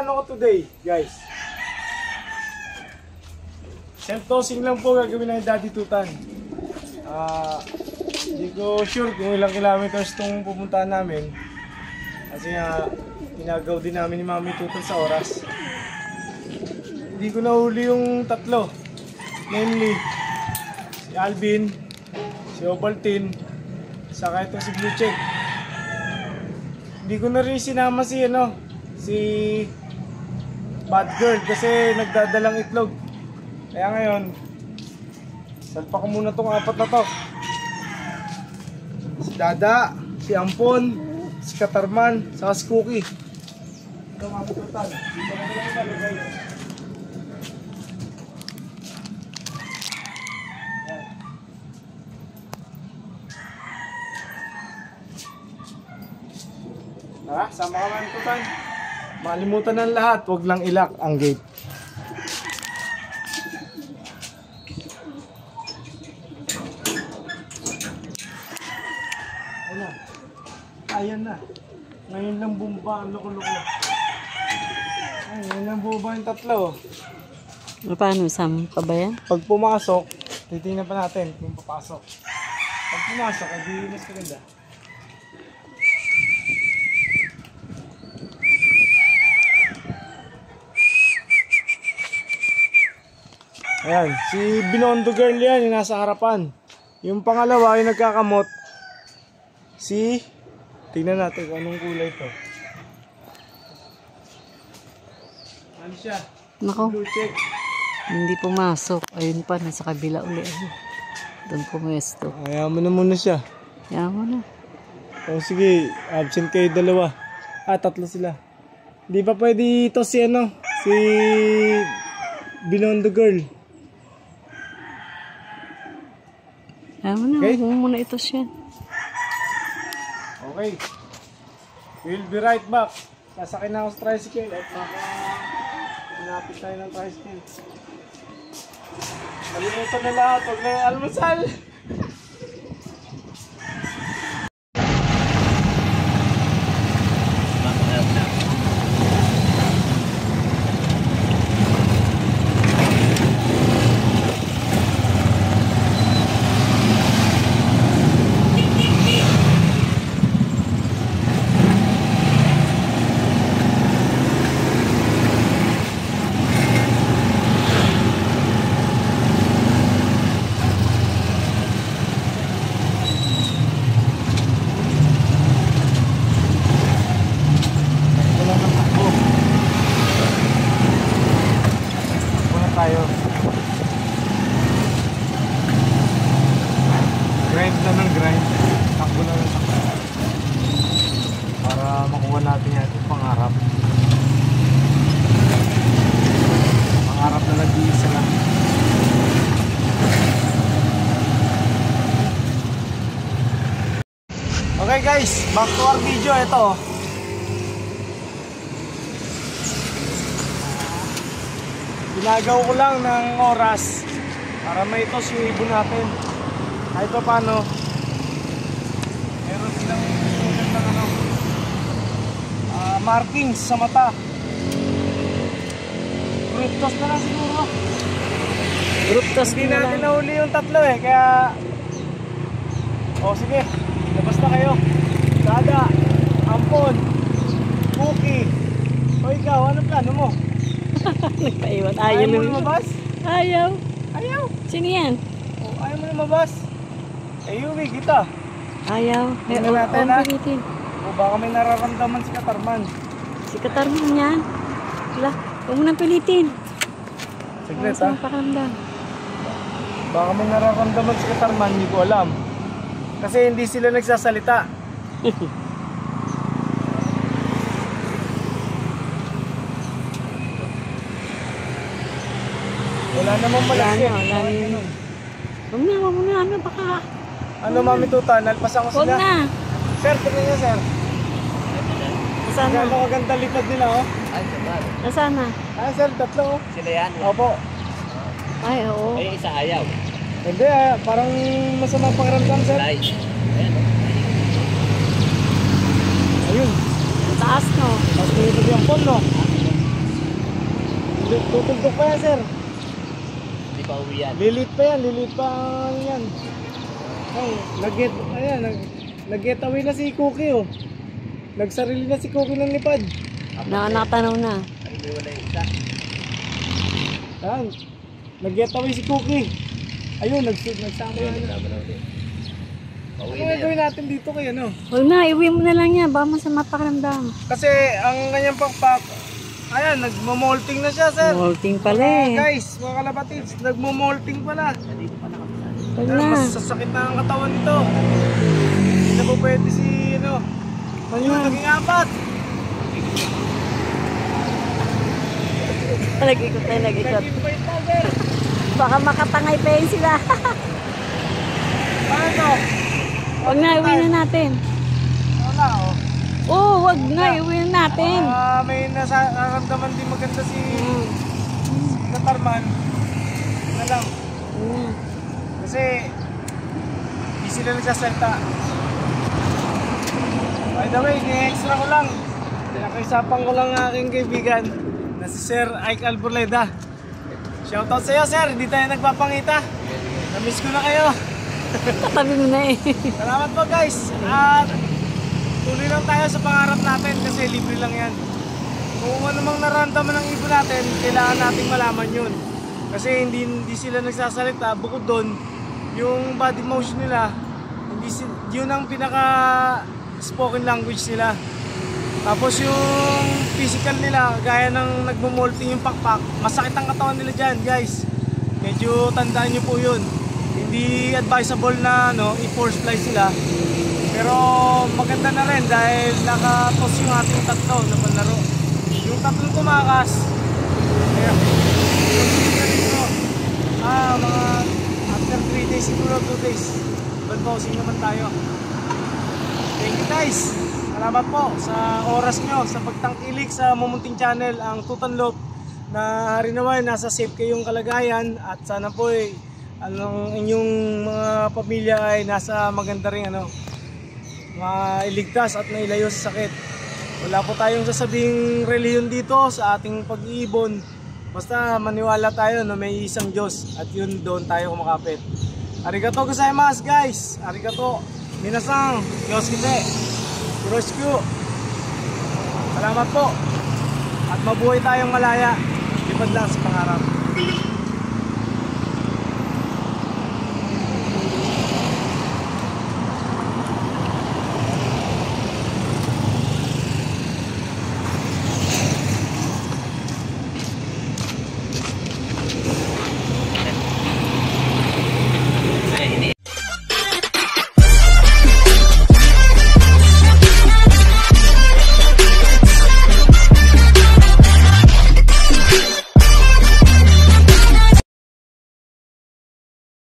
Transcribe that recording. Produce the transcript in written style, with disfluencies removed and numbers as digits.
plano ko today, guys. Self-tossing lang po gagawin ng Daddy Tutan. Hindi ko sure kung ilang kilometers itong pupuntahan namin. Kasi inagaw din namin ni Mami Tutan sa oras. Hindi ko nahuli yung tatlo. Namely, si Alvin, si Ovaltine, saka ito si Blue Check. Hindi ko na rin sinama si Bad Girl kasi nagdadalang itlog. Kaya ngayon, salpa ko muna tong apat na to. Si Dada, si Ampon, si Katarman, saka si Cookie. Ito mga total. Dito ko lang italagay. Tara, sama ka mga total. Malimutan ng lahat, huwag lang ilak ang gate. Ayan na. Ngayon lang bumba ang loko-loko. Ay, ngayon lang bumba yung tatlo. Paano? Sam pa ba yan? Pag pumasok, titingnan pa natin kung papasok. Pag pumasok, hindi mas maganda. Ayan, si Binondo Girl yan, yung nasa harapan. Yung pangalawa, yung nagkakamot, tingnan natin kung anong kulay ito. Ano siya? Nako. Blue Check. Hindi pumasok. Ayun pa, nasa kabila ulit. Doon pumesto. Ayaw mo na muna siya. Ayaw mo na. O sige, absent kayo dalawa. Tatlo sila. Di pa pwede ito si Binondo Girl. Ayaw mo na. Okay. Huwag mo muna ito siya. Okay. We'll be right back. Sasakay na ako sa tricycle at hinapit tayo ng tricycle. Malimutan na lahat. Huwag na yung almusal. Grind na ng grind. Takbo na ng takbo. Para makuha natin yung pangarap. Pangarap na nag-iisa lang. Okay guys, back to our video. Ito. Ginagaw ko lang ng oras para may tos yung ibon natin. Kahit pa paano, meron silang sulat ng markings sa mata. Group toss na lang siguro. Group toss Hindi na natin lang. nahuli yung tatlo kaya sige, labas na kayo. Dada, Ampon, Cookie. O ikaw, anong plano mo? Nagpaiwan. Ayaw mo lumabas? Ayaw. Ayaw. Sino yan? Ayaw mo lumabas? Uwi kita. Ayaw. Tingnan natin, ha? Pilitin. Baka may nararamdaman si Katarman. Si Katarman yan. Wala. Huwag mo nang pilitin. Saglit, ha? Pakiramdam. Baka may nararamdaman si Katarman, hindi ko alam. Kasi hindi sila nagsasalita. Wala namang malaki. Wala na. Huwag mo na. Ano, baka. Ano, Mami Tutan? Nalpasan ko Huwag sila. na. Sir, tingnan niyo, sir. Nasaan na? Gano'ng kaganda likod nila, oh. Nasaan na? Sir, tatlo, oh. Sila yan? Opo. Ay, oo. Ay, isa ayaw. Hindi, parang masamang pakiramdam, sir. Ay, ayan. Ayun. Ang taas, no? Tapos may ibig yung phone, no? Tutuldok pa yan, sir. Hindi pa uwi yan. Lilit pa yan. Oh, nag-get away na si Cookie, oh. Nagsarili na si Cookie ng lipad. Nakatanaw na. Hindi wala yung isa. Yan. Nag-get away si Cookie. Ayun, nagsama Ayun, na. nagsama na ulit. Pauwi Ano na gagawin yan. natin dito kaya, no? Huwag na, iuwi mo na lang yan. Baka masama pakiramdam. Kasi ang kanyang pakpak, ayan, nagmamolting na siya, sir. Molting pala eh. Guys, mga kalapatids, nagmamolting pala. Nandito pa nakapasal. Huwag Dahil na. mas sasakit na ang katawan nito. Hindi na po pwede si, ano, ayun, naging apat. Nag-ikot tayo, nag-ikot. Naging point na, sir. Baka makatangay pa yun sila. Paano? Huwag na, iuwi na natin. Wala, oh. Oo, wag na, iuwi na natin. May nararamdaman din maganda si Katarman. Na lang. Kasi hindi sila nagsasalita. By the way, ni-extra ko lang. Pinakaisapan ko lang ang aking kaibigan na si Sir Ike Alborleda. Shoutout sa iyo, sir. Hindi tayo nagpapangita. Namiss ko na kayo. Tabi mo na eh. Salamat po, guys. At tuloy lang tayo sa pangarap natin kasi libre lang yan. Kung ano mang nararamdaman ng ibon natin, kailangan nating malaman yun. Kasi hindi sila nagsasalita. Bukod doon, yung body motion nila, yun ang pinaka spoken language nila. Tapos yung physical nila, gaya ng nagmamolting yung pakpak, masakit ang katawan nila dyan, guys. Medyo tandaan nyo po yun. Hindi advisable na i-force fly sila. Pero maganda na rin dahil nakatos yung ating tatlo na panlaro. Yung tatlong tumakas, mga after 3 days siguro, 2 days, balbosing naman tayo. Thank you, guys. Salamat po sa oras nyo, sa pagtangkilik sa Mumunting Channel, ang Tutanlop, na rinaway nasa safe kayong kalagayan at sana po inyong mga pamilya ay nasa maganda ring mailigtas at nailayo sa sakit. Wala po tayong sasabing reliyon dito sa ating pag-iibon. Basta maniwala tayo na may isang Diyos at yun doon tayo kumakapit. Arigato gozaimasu, guys. Arigato. Minasan, yoshite. Yoroshiku. Salamat po. At mabuhay tayong malaya. Lipad lang sa pangarap.